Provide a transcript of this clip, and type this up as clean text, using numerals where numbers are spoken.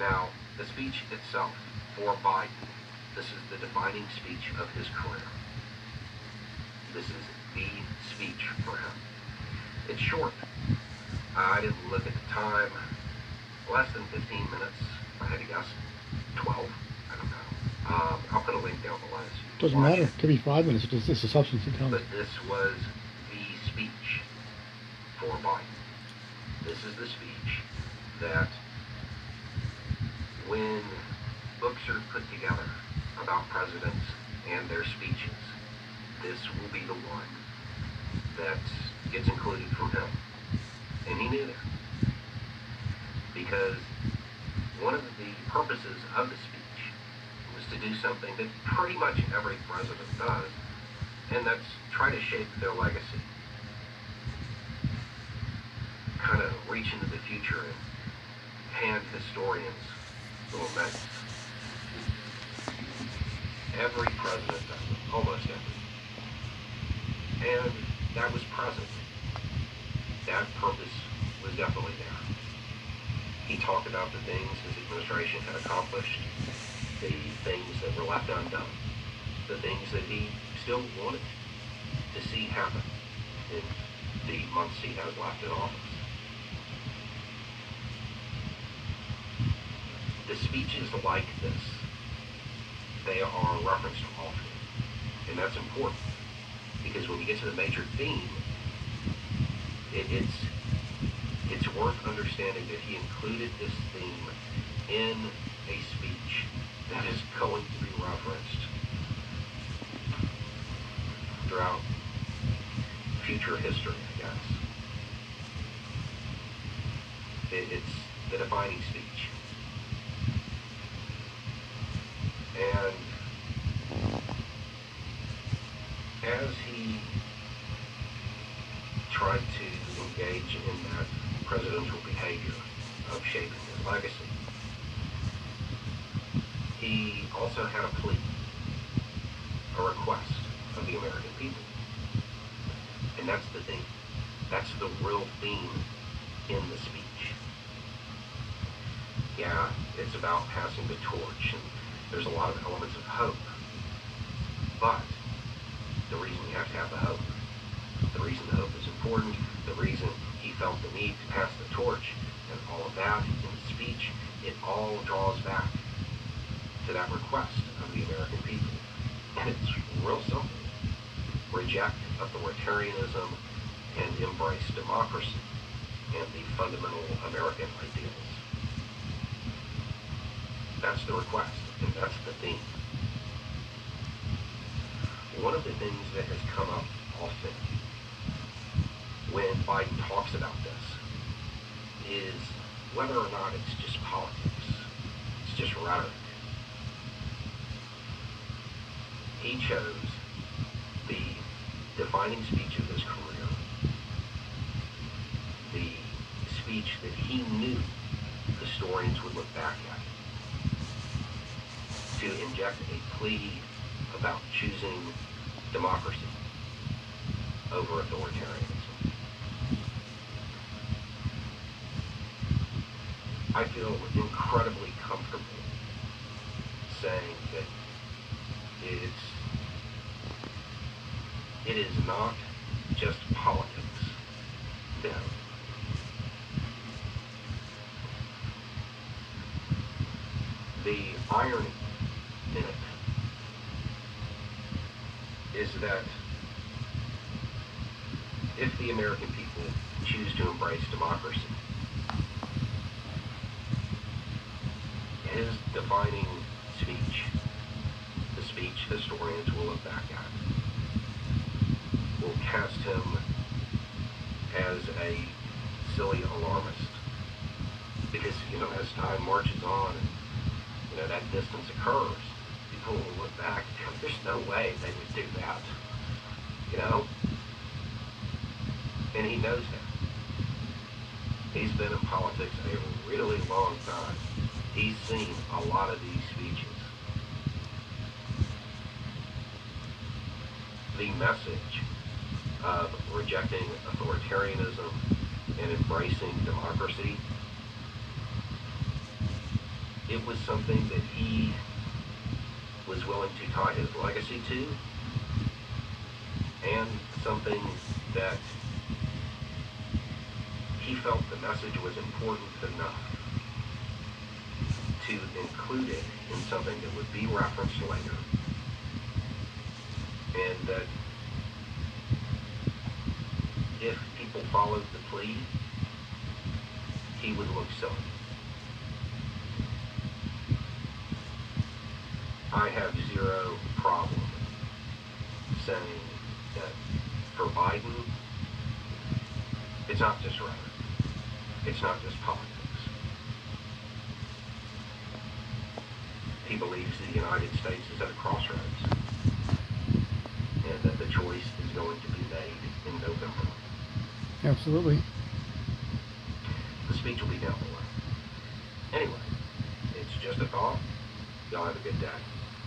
Now, the speech itself for Biden, this is the defining speech of his career. This is the speech for him. It's short. I didn't look at the time. Less than 15 minutes. I had to guess 12. I don't know. I'll put a link down below. So doesn't matter. It could be 5 minutes. It's a substance that counts. But this was the speech for Biden. This is the speech that when books are put together about presidents and their speeches, this will be the one that gets included from him. And he knew that. Because one of the purposes of the speech was to do something that pretty much every president does, and that's try to shape their legacy. Kind of reach into the future and hand historians little notes. Every president does it, almost every. And that was present. That purpose was definitely there. He talked about the things his administration had accomplished, the things that were left undone, the things that he still wanted to see happen in the months he has left in office. The speeches like this, they are referenced often, and that's important because when you get to the major theme, it's worth understanding that he included this theme in a speech that is going to be referenced throughout future history, I guess. It's the defining speech. And as he tried to engage in that presidential behavior of shaping his legacy, he also had a plea, a request of the American people. And that's the thing. That's the real theme in the speech. Yeah, it's about passing the torch, and there's a lot of elements of hope. But the reason you have to have the hope, the reason the hope is important, the reason he felt the need to pass the torch, and all of that in the speech, it all draws back to that request of the American people. And it's real simple. Reject authoritarianism and embrace democracy and the fundamental American ideals. That's the request, and that's the theme. One of the things that has come up often when Biden talks about this is whether or not it's just politics. It's just rhetoric. He chose the defining speech of his career, the speech that he knew historians would look back at, to inject a plea about choosing democracy over authoritarianism. I feel incredibly comfortable saying that it is not just politics. No. The irony in it is that if the American people choose to embrace democracy, his defining speech, the speech historians will look back at, will cast him as a silly alarmist. Because, as time marches on and, that distance occurs, people will look back and go, there's no way they would do that. And he knows that. He's been in politics a really long time. He's seen a lot of these speeches. The message of rejecting authoritarianism and embracing democracy it was something that he was willing to tie his legacy to, and something that he felt the message was important enough to include it in something that would be referenced later, and that if people followed the plea, he would look silly. I have zero problem saying that for Biden, it's not just rhetoric. It's not just politics. He believes the United States is at a crossroads, and that the choice is going to be made in November. Absolutely. The speech will be down below. Anyway, it's just a thought. Y'all have a good day.